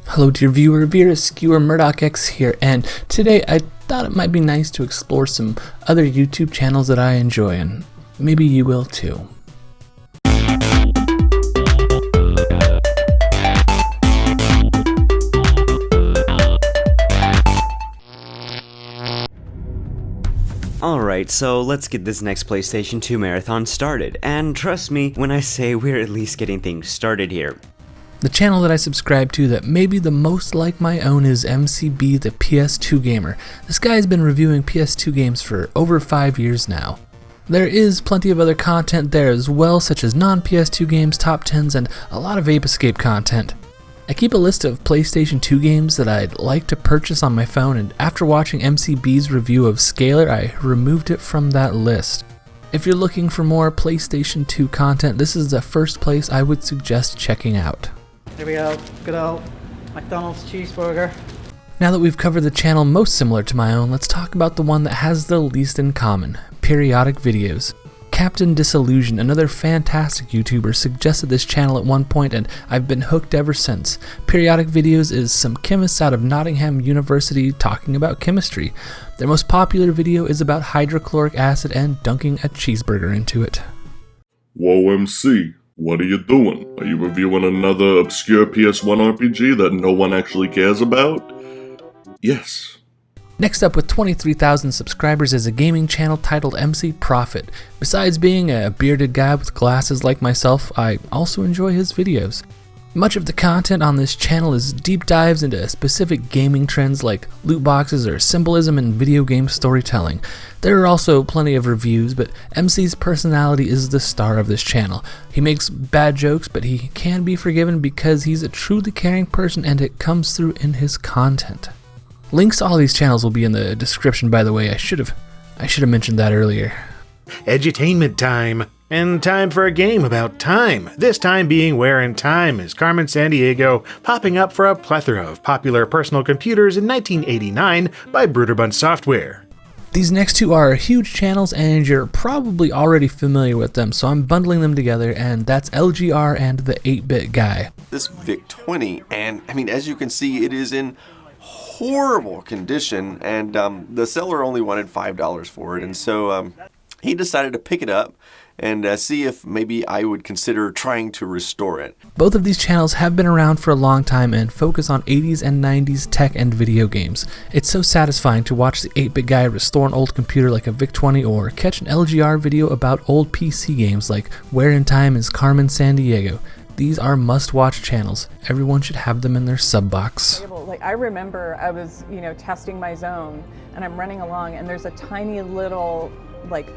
Hello dear viewer, Vera Skewer Murdoch X here, and today I thought it might be nice to explore some other YouTube channels that I enjoy, and maybe you will too. Alright, so let's get this next PlayStation 2 marathon started, and trust me when I say we're at least getting things started here. The channel that I subscribe to that may be the most like my own is MCB the PS2 Gamer. This guy has been reviewing PS2 games for over 5 years now. There is plenty of other content there as well, such as non-PS2 games, top 10s, and a lot of Ape Escape content. I keep a list of PlayStation 2 games that I'd like to purchase on my phone, and after watching MCB's review of Scalar, I removed it from that list. If you're looking for more PlayStation 2 content, this is the first place I would suggest checking out. Here we go, good old McDonald's cheeseburger. Now that we've covered the channel most similar to my own, let's talk about the one that has the least in common, periodic videos. Captain Disillusion, another fantastic YouTuber, suggested this channel at one point, and I've been hooked ever since. Periodic Videos is some chemists out of Nottingham University talking about chemistry. Their most popular video is about hydrochloric acid and dunking a cheeseburger into it. Whoa, MC, what are you doing? Are you reviewing another obscure PS1 RPG that no one actually cares about? Yes. Next up, with 23,000 subscribers, is a gaming channel titled EmceeProphIt. Besides being a bearded guy with glasses like myself, I also enjoy his videos. Much of the content on this channel is deep dives into specific gaming trends like loot boxes or symbolism in video game storytelling. There are also plenty of reviews, but MC's personality is the star of this channel. He makes bad jokes, but he can be forgiven because he's a truly caring person and it comes through in his content. Links to all these channels will be in the description, by the way. I should have mentioned that earlier. Edutainment time. And time for a game about time. This time being Where in Time is Carmen Sandiego, popping up for a plethora of popular personal computers in 1989 by Bruderbund Software. These next two are huge channels and you're probably already familiar with them, so I'm bundling them together, and that's LGR and the 8-Bit Guy. This VIC-20, and I mean, as you can see, it is in horrible condition, and the seller only wanted $5 for it, and so he decided to pick it up and see if maybe I would consider trying to restore it. Both of these channels have been around for a long time and focus on 80s and 90s tech and video games. It's so satisfying to watch the 8-Bit Guy restore an old computer like a VIC-20 or catch an LGR video about old PC games like Where in Time is Carmen Sandiego. These are must-watch channels. Everyone should have them in their sub box. Like, I remember I was, testing my zone, and I'm running along, and there's a tiny little,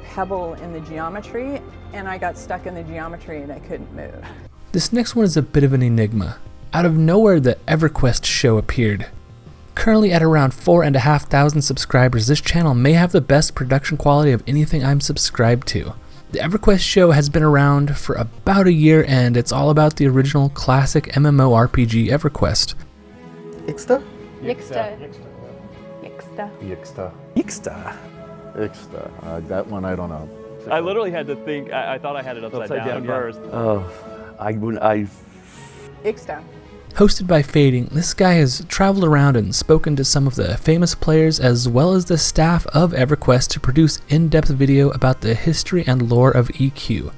pebble in the geometry, and I got stuck in the geometry and I couldn't move. This next one is a bit of an enigma. Out of nowhere, the EverQuest Show appeared. Currently at around 4,500 subscribers, this channel may have the best production quality of anything I'm subscribed to. The EverQuest Show has been around for about a year, and it's all about the original classic MMORPG EverQuest. Ixta? Ixta. That one I don't know. I literally had to think. I thought I had it upside down first. Oh, I Ixta. Hosted by Fading, this guy has traveled around and spoken to some of the famous players as well as the staff of EverQuest to produce in-depth video about the history and lore of EQ.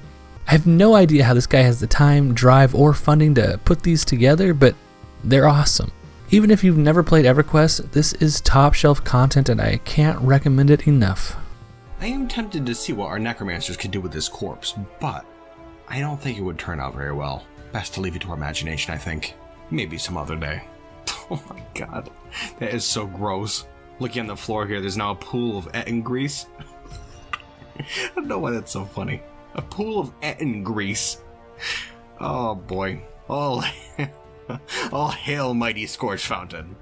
I have no idea how this guy has the time, drive, or funding to put these together, but they're awesome. Even if you've never played EverQuest, this is top shelf content and I can't recommend it enough. I am tempted to see what our necromancers could do with this corpse, but I don't think it would turn out very well. Best to leave it to our imagination, I think. Maybe some other day. Oh my god, that is so gross. Looking on the floor here, there's now a pool of Etten grease. I don't know why that's so funny. A pool of Etten grease. Oh boy. All hail mighty Scorch Fountain.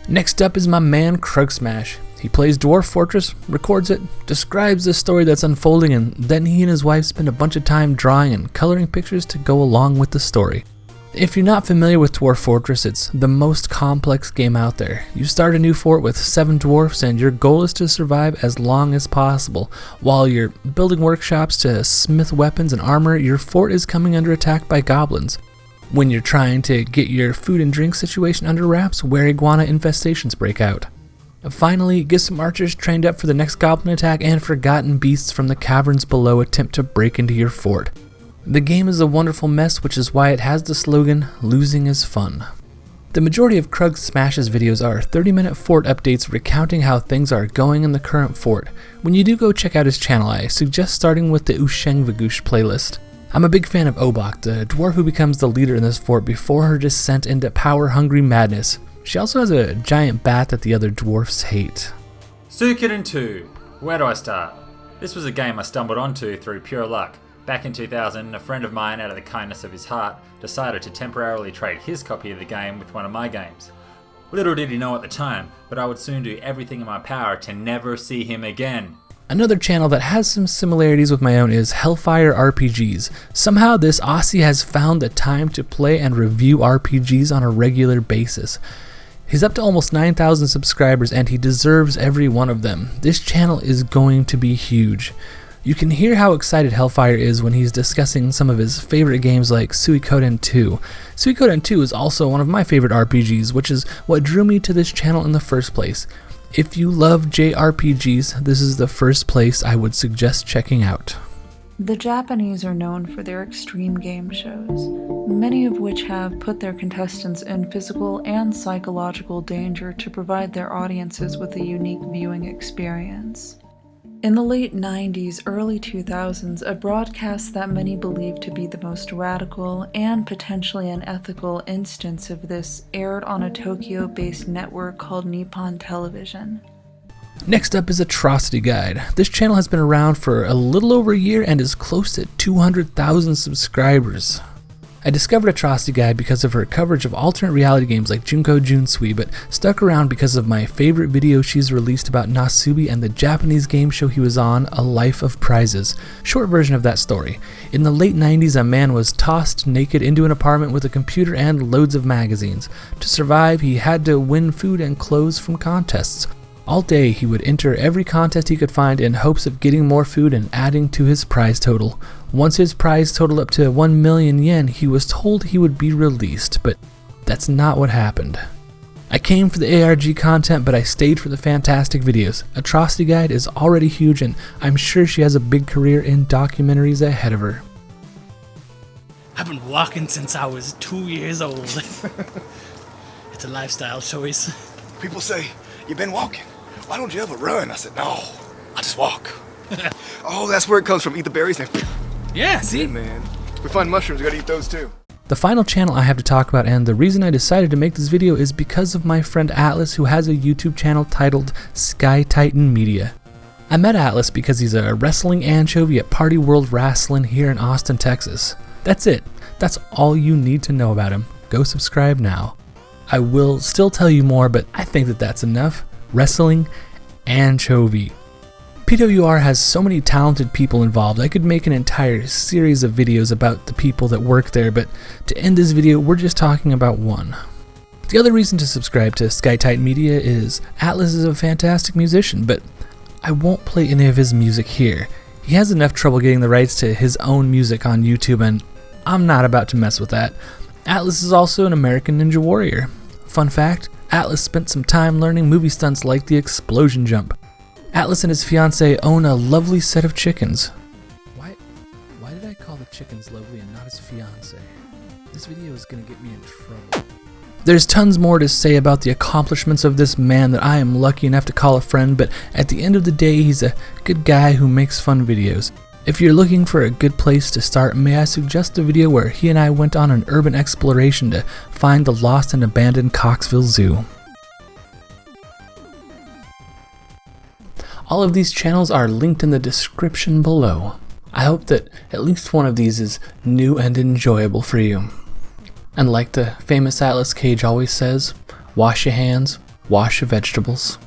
Next up is my man Kruggsmash. He plays Dwarf Fortress, records it, describes the story that's unfolding, and then he and his wife spend a bunch of time drawing and coloring pictures to go along with the story. If you're not familiar with Dwarf Fortress, it's the most complex game out there. You start a new fort with 7 dwarfs and your goal is to survive as long as possible. While you're building workshops to smith weapons and armor, your fort is coming under attack by goblins. When you're trying to get your food and drink situation under wraps, where iguana infestations break out. Finally, get some archers trained up for the next goblin attack, and forgotten beasts from the caverns below attempt to break into your fort. The game is a wonderful mess, which is why it has the slogan, "Losing is fun." The majority of Kruggsmash's videos are 30-minute fort updates recounting how things are going in the current fort. When you do go check out his channel, I suggest starting with the Ushengvagush playlist. I'm a big fan of Obok, the dwarf who becomes the leader in this fort before her descent into power-hungry madness. She also has a giant bat that the other dwarfs hate. Suikoden 2. Where do I start? This was a game I stumbled onto through pure luck. Back in 2000, a friend of mine, out of the kindness of his heart, decided to temporarily trade his copy of the game with one of my games. Little did he know at the time, but I would soon do everything in my power to never see him again. Another channel that has some similarities with my own is Hellfire RPGs. Somehow this Aussie has found the time to play and review RPGs on a regular basis. He's up to almost 9,000 subscribers and he deserves every one of them. This channel is going to be huge. You can hear how excited Hellfire is when he's discussing some of his favorite games like Suikoden 2. Suikoden 2 is also one of my favorite RPGs, which is what drew me to this channel in the first place. If you love JRPGs, this is the first place I would suggest checking out. The Japanese are known for their extreme game shows, many of which have put their contestants in physical and psychological danger to provide their audiences with a unique viewing experience. In the late 90s, early 2000s, a broadcast that many believe to be the most radical and potentially unethical instance of this aired on a Tokyo-based network called Nippon Television. Next up is Atrocity Guide. This channel has been around for a little over a year and is close to 200,000 subscribers. I discovered Atrocity Guide because of her coverage of alternate reality games like Junko Junsui, but stuck around because of my favorite video she's released about Nasubi and the Japanese game show he was on, A Life of Prizes. Short version of that story. In the late 90s, a man was tossed naked into an apartment with a computer and loads of magazines. To survive, he had to win food and clothes from contests. All day, he would enter every contest he could find in hopes of getting more food and adding to his prize total. Once his prize totaled up to 1 million yen, he was told he would be released, but that's not what happened. I came for the ARG content, but I stayed for the fantastic videos. Atrocity Guide is already huge, and I'm sure she has a big career in documentaries ahead of her. I've been walking since I was 2 years old. It's a lifestyle choice. People say, "You've been walking. Why don't you ever run?" I said, "No, I just walk." Oh, that's where it comes from. Eat the berries and... Yeah, see? Hey, man. We find mushrooms, we gotta eat those too. The final channel I have to talk about, and the reason I decided to make this video, is because of my friend Atlas, who has a YouTube channel titled Sky Titan Media. I met Atlas because he's a wrestling anchovy at Party World Wrestling here in Austin, Texas. That's it. That's all you need to know about him. Go subscribe now. I will still tell you more, but I think that that's enough. Wrestling anchovy. PWR has so many talented people involved. I could make an entire series of videos about the people that work there, but to end this video, we're just talking about one. The other reason to subscribe to Sky Titan Media is Atlas is a fantastic musician, but I won't play any of his music here. He has enough trouble getting the rights to his own music on YouTube, and I'm not about to mess with that. Atlas is also an American Ninja Warrior. Fun fact, Atlas spent some time learning movie stunts like the explosion jump. Atlas and his fiancée own a lovely set of chickens. Why did I call the chickens lovely and not his fiancée? This video is gonna get me in trouble. There's tons more to say about the accomplishments of this man that I am lucky enough to call a friend, but at the end of the day, he's a good guy who makes fun videos. If you're looking for a good place to start, may I suggest a video where he and I went on an urban exploration to find the lost and abandoned Coxville Zoo. All of these channels are linked in the description below. I hope that at least one of these is new and enjoyable for you. And like the famous Atlas Cage always says, wash your hands, wash your vegetables.